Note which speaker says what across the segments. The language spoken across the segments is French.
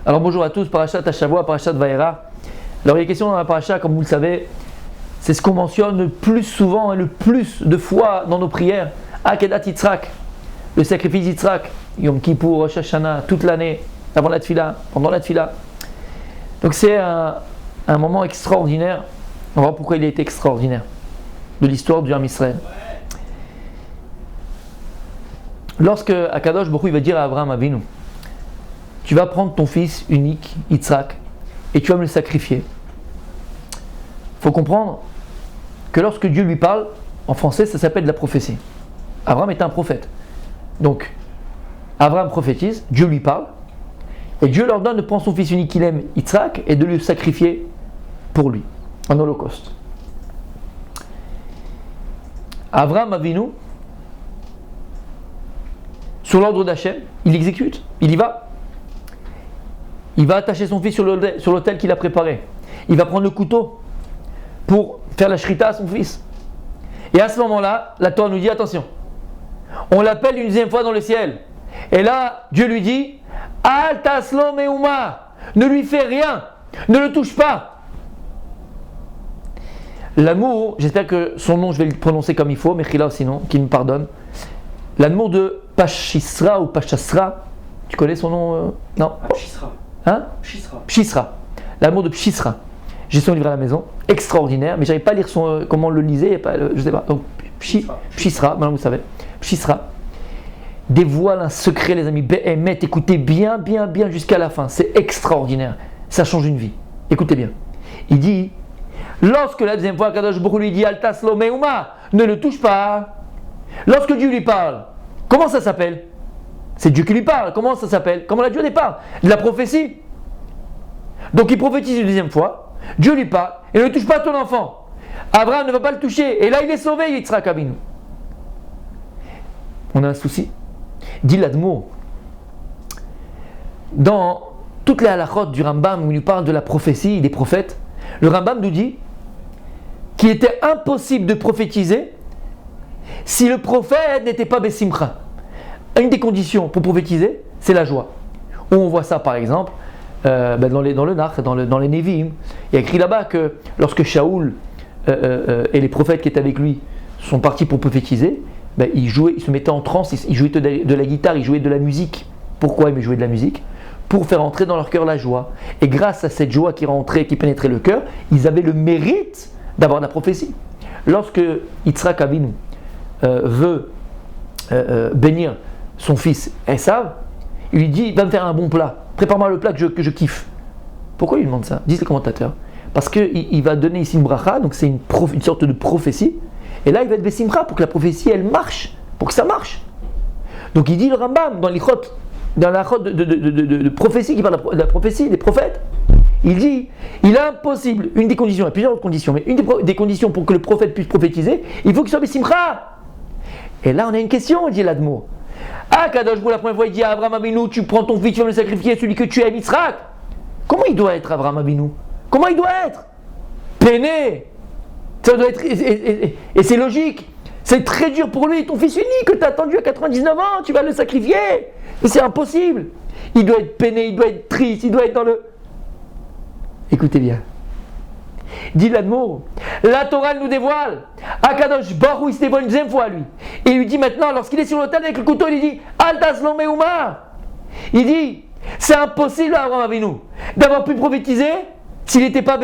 Speaker 1: Alors bonjour à tous, Parashat Hashavua, Parashat Vayera. Alors il y a question dans la Parashat, comme vous le savez, c'est ce qu'on mentionne le plus souvent et le plus de fois dans nos prières. Akedat Yitzhak, le sacrifice Yitzhak, Yom Kippour, Rosh Hashanah, toute l'année, avant la Tfila, pendant la Tfila. Donc c'est un moment extraordinaire. On va voir pourquoi il a été extraordinaire de l'histoire du Ham Israël. Lorsque Akadosh Baruch Hu il va dire à Abraham Avinu, tu vas prendre ton fils unique, Yitzhak, et tu vas me le sacrifier. Il faut comprendre que lorsque Dieu lui parle, en français ça s'appelle de la prophétie. Abraham est un prophète. Donc, Abraham prophétise, Dieu lui parle, et Dieu leur donne de prendre son fils unique qu'il aime, Yitzhak, et de le sacrifier pour lui, en holocauste. Abraham Avinu, sur l'ordre d'Hachem, il exécute, il y va. Il va attacher son fils sur l'autel qu'il a préparé. Il va prendre le couteau pour faire la shrita à son fils. Et à ce moment-là, la Torah nous dit attention, on l'appelle une deuxième fois dans le ciel. Et là, Dieu lui dit Al taslo meuma, ne lui fais rien, ne le touche pas. L'amour, j'espère que son nom je vais le prononcer comme il faut, Mechila sinon, qu'il me pardonne. L'amour de Pachisra ou Pachasra, tu connais son nom Non.
Speaker 2: Pchisra.
Speaker 1: Hein? Pchisra. L'amour de Pchisra. J'ai son livre à la maison, extraordinaire, mais j'arrive pas à lire comment on le lisait, je sais pas. Donc Pchisra, maintenant vous savez. Pchisra dévoile un secret, les amis. Behemet, écoutez bien jusqu'à la fin. C'est extraordinaire. Ça change une vie. Écoutez bien. Il dit, lorsque la deuxième fois Kadosh Baruch Hu lui dit Altaslo meuma, ne le touche pas. Lorsque Dieu lui parle, comment ça s'appelle? C'est Dieu qui lui parle. Comment ça s'appelle? Comment la Dieu lui parle? De la prophétie. Donc il prophétise une deuxième fois. Dieu lui parle et ne touche pas ton enfant. Abraham ne va pas le toucher. Et là il est sauvé, Yitzhak Avinu. On a un souci. Dit l'Admour. Dans toutes les halachot du Rambam où il nous parle de la prophétie des prophètes, le Rambam nous dit qu'il était impossible de prophétiser si le prophète n'était pas Bessimcha. Une des conditions pour prophétiser, c'est la joie. Où on voit ça par exemple dans le Nach, dans les Nevi'im. Il y a écrit là-bas que lorsque Shaoul et les prophètes qui étaient avec lui sont partis pour prophétiser, ils se mettaient en transe, ils jouaient de la guitare, ils jouaient de la musique. Pourquoi ils jouaient de la musique? Pour faire entrer dans leur cœur la joie. Et grâce à cette joie qui rentrait, qui pénétrait le cœur, ils avaient le mérite d'avoir la prophétie. Lorsque Yitzhak Avinu veut bénir son fils Esav, il lui dit, va me faire un bon plat, prépare-moi le plat que je kiffe. Pourquoi il lui demande ça? Disent les commentateurs. Parce qu'il va donner ici une bracha, donc c'est une sorte de prophétie, et là il va être Bessimcha pour que la prophétie elle marche, pour que ça marche. Donc il dit le Rambam dans la chod de prophétie qui parle de la prophétie des prophètes, il dit, il est impossible, une des conditions, il y a plusieurs conditions, mais une des conditions pour que le prophète puisse prophétiser, il faut qu'il soit Bessimcha. Et là on a une question, dit l'Admour. Ah, Kadosh Baruch Hu, la première fois il dit à Abraham Avinu, tu prends ton fils, tu vas me le sacrifier, celui que tu aimes, Yitzhak. Comment il doit être Abraham Avinu? Comment il doit être? Peiné. Ça doit être, et c'est logique. C'est très dur pour lui, ton fils unique que tu as attendu à 99 ans, tu vas le sacrifier. Mais c'est impossible. Il doit être peiné, il doit être triste, il doit être dans le... Écoutez bien. Dit l'Admour, la Torah nous dévoile. Akadosh Baruch Hu il se dévoile une deuxième fois lui. Et il lui dit maintenant, lorsqu'il est sur l'autel avec le couteau, il dit Al taslo meuma. Il dit, c'est impossible à Abraham Avinu d'avoir pu prophétiser s'il n'était pas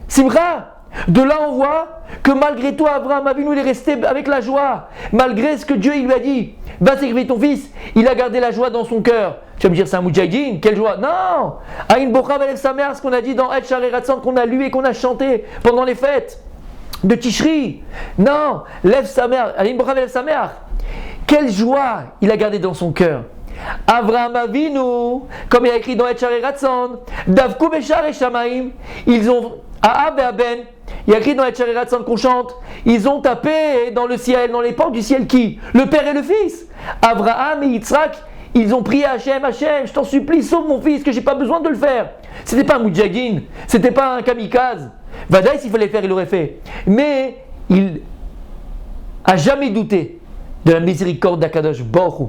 Speaker 1: Simcha. De là on voit que malgré tout Abraham Avinu il est resté avec la joie. Malgré ce que Dieu il lui a dit, va sacrifier ton fils, il a gardé la joie dans son cœur. Tu vas me dire c'est un moudjahidine, quelle joie? Non. Aïn Bocha Velev Sameach, ce qu'on a dit dans Et Sharei Ratzon, qu'on a lu et qu'on a chanté pendant les fêtes de Tishri. Non, Lev Sameach, Aïn Bocha Velev Sameach. Quelle joie il a gardé dans son cœur. Abraham Avinu, comme il a écrit dans Et Sharei Ratzon, Davku Besharei Shamaim, ils ont Aab et Aben, il y a écrit dans la Sharei Ratzon qu'on chante, ils ont tapé dans le ciel, dans les portes du ciel qui? Le père et le fils. Abraham et Yitzhak, ils ont prié à Hachem, Hachem, je t'en supplie, sauve mon fils, que j'ai pas besoin de le faire. C'était pas un moudjahidine, c'était pas un kamikaze. Vadaï, s'il fallait le faire, il l'aurait fait. Mais il a jamais douté de la miséricorde d'Akadosh Baruch Hu.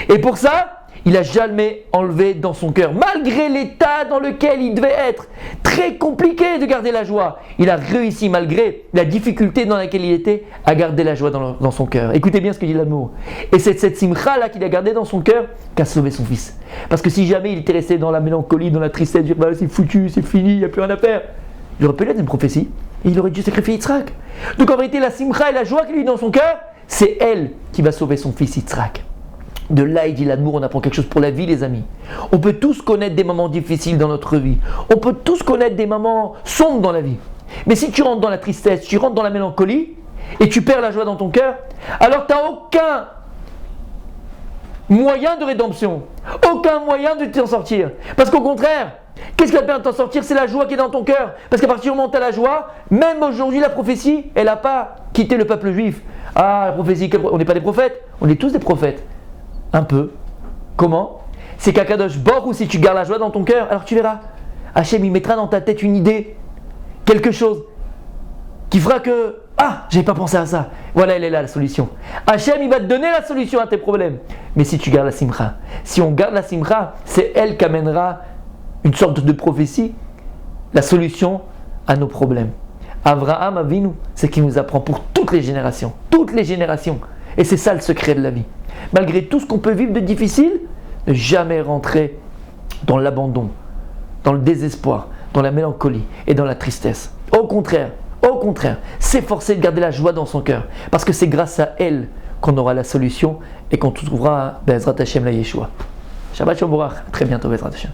Speaker 1: Et pour ça, il n'a jamais enlevé dans son cœur. Malgré l'état dans lequel il devait être, très compliqué de garder la joie, il a réussi malgré la difficulté dans laquelle il était à garder la joie dans son cœur. Écoutez bien ce que dit l'amour. Et c'est cette simcha là qu'il a gardé dans son cœur qui a sauvé son fils. Parce que si jamais il était resté dans la mélancolie, dans la tristesse, dire bah, c'est foutu, c'est fini, il n'y a plus rien à faire, il aurait pu être une prophétie et il aurait dû sacrifier Yitzhak. Donc en vérité, la simcha et la joie qu'il a eu dans son cœur, c'est elle qui va sauver son fils Yitzhak. De là, il dit l'amour, on apprend quelque chose pour la vie, les amis. On peut tous connaître des moments difficiles dans notre vie. On peut tous connaître des moments sombres dans la vie. Mais si tu rentres dans la tristesse, tu rentres dans la mélancolie, et tu perds la joie dans ton cœur, alors tu n'as aucun moyen de rédemption, aucun moyen de t'en sortir. Parce qu'au contraire, qu'est-ce qui va te permettre de t'en sortir? C'est la joie qui est dans ton cœur. Parce qu'à partir du moment où tu as la joie, même aujourd'hui, la prophétie, elle n'a pas quitté le peuple juif. Ah, la prophétie, on n'est pas des prophètes, on est tous des prophètes. Un peu. Comment? C'est qu'Akadosh Baruch Hu, si tu gardes la joie dans ton cœur, alors tu verras. Hachem, il mettra dans ta tête une idée, quelque chose, qui fera que, ah, j'avais pas pensé à ça. Voilà, elle est là, la solution. Hachem, il va te donner la solution à tes problèmes. Mais si tu gardes la simcha, si on garde la simcha, c'est elle qui amènera une sorte de prophétie, la solution à nos problèmes. Avraham Avinu, c'est qui nous apprend pour toutes les générations. Toutes les générations. Et c'est ça le secret de la vie. Malgré tout ce qu'on peut vivre de difficile, ne jamais rentrer dans l'abandon, dans le désespoir, dans la mélancolie et dans la tristesse. Au contraire, s'efforcer de garder la joie dans son cœur. Parce que c'est grâce à elle qu'on aura la solution et qu'on trouvera Be'ezrat Hashem la Yeshua. Shabbat Shalom, à très bientôt Be'ezrat Hashem.